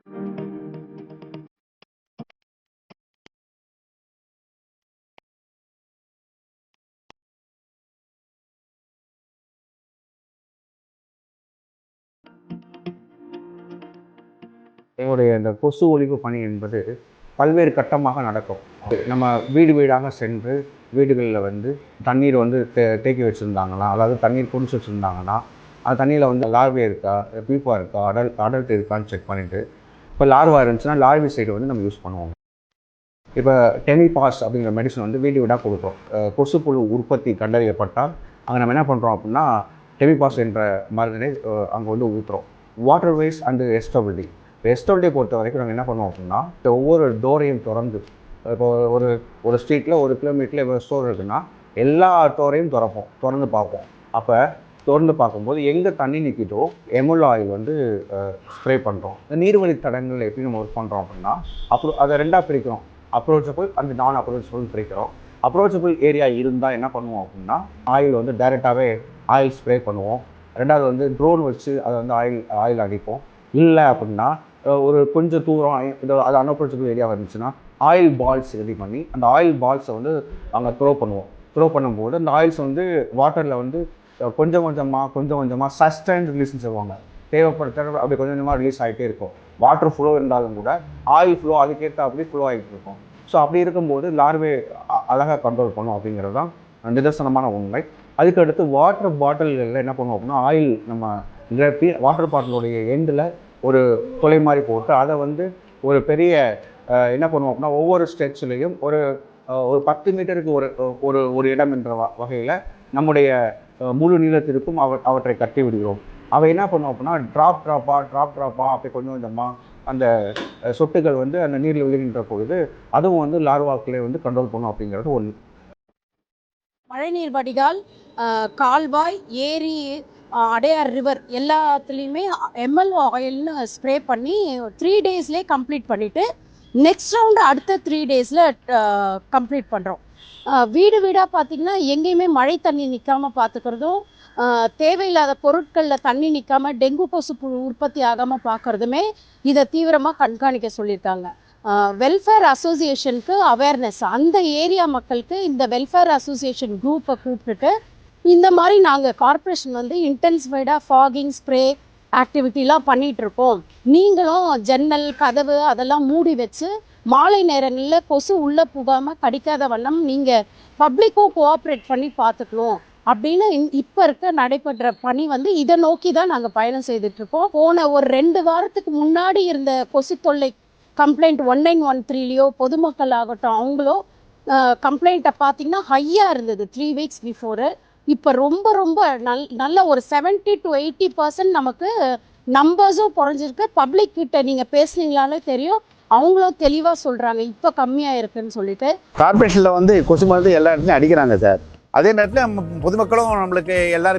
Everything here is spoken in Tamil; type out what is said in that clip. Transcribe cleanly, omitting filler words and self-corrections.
எங்களுடைய இந்த கொசு ஒழிப்பு பணி என்பது பல்வேறு கட்டமாக நடக்கும். நம்ம வீடு வீடாக சென்று வீடுகளில் வந்து தண்ணீர் வந்து தேக்கி வச்சுருந்தாங்கன்னா, அதாவது தண்ணீர் குடிச்சு வச்சுருந்தாங்கன்னா, அந்த தண்ணியில் வந்து லார்வே இருக்கா, பீப்பா இருக்கா, அடல்ட் இருக்கான்னு செக் பண்ணிவிட்டு, இப்போ லார்வா இருந்துச்சுன்னா லார்வி சைடு வந்து நம்ம யூஸ் பண்ணுவோம். இப்போ டெமிபாஸ் அப்படிங்கிற மெடிசன் வந்து வீடு வீடாக கொடுக்குறோம். கொசுப்புழு உற்பத்தி கண்டறியப்பட்டால் அங்கே நம்ம என்ன பண்ணுறோம் அப்படின்னா, டெமிபாஸ் என்ற மருந்தினை அங்கே வந்து ஊற்றுறோம். Water base and stability. இப்போ எஸ்டபிலிட்டியை பொறுத்த வரைக்கும் நாங்கள் என்ன பண்ணுவோம் அப்படின்னா, ஒவ்வொரு டோரையும் திறந்து, இப்போ ஒரு ஒரு ஸ்ட்ரீட்டில் 1 கிலோமீட்டரில் இவ்வளோ ஸ்டோர் இருக்குன்னா எல்லா டோரையும் திறந்து பார்ப்போம். அப்போ திறந்து பார்க்கும்போது எங்கே தண்ணி நிற்கிதோ எமுல் ஆயில் வந்து ஸ்ப்ரே பண்ணுறோம். இந்த நீர்வழி தடங்கள் எப்படி நம்ம ஒர்க் பண்ணுறோம் அப்படின்னா, அதை 2ஆக பிரிக்கிறோம். அப்ரோச்சபிள் அண்ட் நான் அப்ரோச்சபிள் பிரிக்கிறோம். அப்ரோச்சபிள் ஏரியா இருந்தால் என்ன பண்ணுவோம் அப்படின்னா, ஆயில் வந்து டைரெக்டாகவே ஆயில் ஸ்ப்ரே பண்ணுவோம். 2வது வந்து ட்ரோன் வச்சு அதை வந்து ஆயில் அடிப்போம். இல்லை அப்படின்னா ஒரு கொஞ்சம் தூரம் அது அன்அப்ரோச்சபிள் ஏரியா இருந்துச்சுன்னா ஆயில் பால்ஸ் ரெடி பண்ணி அந்த ஆயில் பால்ஸை வந்து அங்கே த்ரோ பண்ணுவோம். த்ரோ பண்ணும்போது அந்த ஆயில்ஸ் வந்து வாட்டரில் வந்து கொஞ்சம் கொஞ்சமாக சஸ்டைன் ரிலீஸ்ன்னு சொல்லுவாங்க. தேவைப்படுத்த அப்படி கொஞ்சம் கொஞ்சமாக ரிலீஸ் ஆகிட்டே இருக்கும். வாட்டர் ஃப்ளோ இருந்தாலும் கூட ஆயில் ஃப்ளோ அதுக்கேற்ற அப்படி ஃப்ளோ ஆகிட்டு இருக்கும். ஸோ அப்படி இருக்கும்போது லார்வே அழகாக கண்ட்ரோல் பண்ணும் அப்படிங்கிறது தான் நிதர்சனமான உண்மை. அதுக்கடுத்து வாட்டர் பாட்டில்களில் என்ன பண்ணுவோம் அப்படின்னா, ஆயில் நம்ம நிரப்பி வாட்டர் பாட்டிலுடைய எண்டில் ஒரு துளை மாதிரி போட்டு அதை வந்து ஒரு பெரிய என்ன பண்ணுவோம் அப்படின்னா, ஒவ்வொரு ஸ்ட்ரெச்சிலையும் ஒரு 10 மீட்டருக்கு ஒரு இடம் என்ற வகையில் நம்முடைய முழு நீளத்திற்கும் அவற்றை கட்டி விடுகிறோம். அவை என்ன பண்ணுவோம் அப்படின்னா, ட்ராப்பாக அப்படி கொஞ்சம் கொஞ்சமாக அந்த சொட்டுகள் வந்து அந்த நீரில் விழுகின்ற பொழுது அதுவும் வந்து லார்வாக்களை வந்து கண்ட்ரோல் பண்ணும் அப்படிங்கிறது ஒன்று. மழைநீர் வடிகால், கால்வாய், ஏரி, அடையார் ரிவர் எல்லாத்துலேயுமே எம்எல் ஆயில்னு ஸ்ப்ரே பண்ணி 3 டேஸ்லேயே கம்ப்ளீட் பண்ணிவிட்டு நெக்ஸ்ட் ரவுண்டு அடுத்த 3 டேஸில் கம்ப்ளீட் பண்ணுறோம். வீடு வீடாக பார்த்திங்கன்னா எங்கேயுமே மழை தண்ணி நிற்காமல் பார்த்துக்கிறதும், தேவையில்லாத பொருட்களில் தண்ணி நிற்காமல் டெங்கு கொசு புழு உற்பத்தி ஆகாமல் பார்க்குறதுமே இதை தீவிரமாக கண்காணிக்க சொல்லியிருக்காங்க. வெல்ஃபேர் அசோசியேஷனுக்கு அவேர்னஸ், அந்த ஏரியா மக்களுக்கு இந்த வெல்ஃபேர் அசோசியேஷன் குரூப்பை கூப்பிட்டுட்டு இந்த மாதிரி நாங்கள் கார்ப்பரேஷன் வந்து இன்டென்சிஃபைடாக ஃபாகிங் ஸ்ப்ரே ஆக்டிவிட்டிலாம் பண்ணிகிட்ருக்கோம், நீங்களும் ஜன்னல் கதவு அதெல்லாம் மூடி வச்சு மாலை நேரங்களில் கொசு உள்ளே புகாமல் கடிக்காத வண்ணம் நீங்கள் பப்ளிக்கும் கோஆப்ரேட் பண்ணி பார்த்துக்கணும் அப்படின்னு இப்போ இருக்க நடைபெற்ற பணி வந்து இதை நோக்கி தான் நாங்கள் பயணம் செய்துட்ருக்கோம். போன ஒரு 2 வாரத்துக்கு முன்னாடி இருந்த கொசு தொல்லை கம்ப்ளைண்ட் 1913லையோ பொதுமக்கள் ஆகட்டும் அவங்களோ கம்ப்ளைண்ட்டை பார்த்திங்கன்னா ஹையாக இருந்தது 3 வீக்ஸ் பிஃபோரு. இப்போ ரொம்ப ரொம்ப நல்ல ஒரு 70 to 80% நமக்கு நம்பர்ஸும் குறைஞ்சிருக்கு. பப்ளிக் கிட்ட நீங்கள் பேசுனீங்களாலே தெரியும், அவங்களும் தெளிவாக சொல்கிறாங்க இப்போ கம்மியாக இருக்குன்னு சொல்லிட்டு. கார்பரேஷனில் வந்து கொசு மருந்து எல்லா இடத்துலையும் அடிக்கிறாங்க சார். அதே நேரத்தில் பொதுமக்களும் நம்மளுக்கு எல்லாருமே